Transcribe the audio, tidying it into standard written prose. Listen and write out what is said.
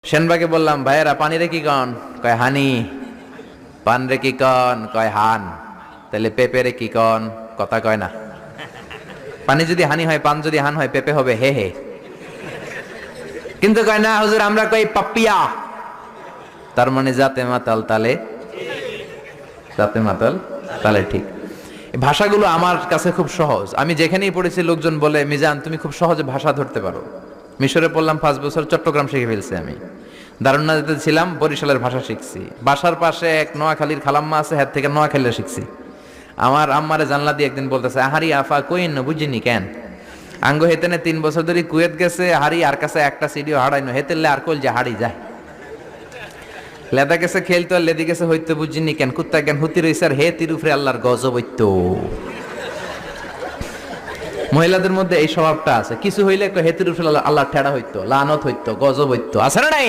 সেনবাগে বললাম, ভাইয়েরা পানি রে কি কন? কয় হানি। পান রে কি কন? কয় হান। তাহলে পেঁপে রে কি কন? কথা কয় না। পানি যদি হানি হয়, পান যদি হান হয়, পেঁপে হবে হে হে। কিন্তু কয় না হুজুর, আমরা কই পাপ্পিয়া। তার মানে জাতে মাতাল তালে, জাতে মাতাল তালে ঠিক। এই ভাষাগুলো আমার কাছে খুব সহজ। আমি যেখানেই পড়েছি লোকজন বলে, মিজান তুমি খুব সহজে ভাষা ধরতে পারো। মিশরে পড়লাম 5 বছর, চট্টগ্রাম শিখে ফেলছি আমি। দারুন্নাতে ছিলাম, বরিশালের ভাষা শিখছি। বাসার পাশে এক নোয়াখালীর খালাম্মা আছে, হ্যাঁ থেকে নোয়াখালীরা শিখছি। আমার আম্মারে জানলা দিয়ে একদিন বলতেছে, আহারি আফা কইন না বুঝিনি কেন আঙ্গ হেতেনে 3 বছর ধরে কুয়েত গেছে, হারি আর কাছে একটা সিডিও হারাইনো হেতেলে আর কল যে হাড়ি যায়। লেদা গেছে খেলতো আর লেদি গেছে হইতে বুঝিনি কেন, কুত্তা কেন হুতি রইছে আর হে তির উপরে আল্লাহর গজব হইতো। মহিলাদের মধ্যে এই স্বভাবটা আছে, কিছু হইলে হেতির উপরে আল্লাহ ঠেড়া হইতো, লানত হইতো, গজব হইতো, আছে না নাই?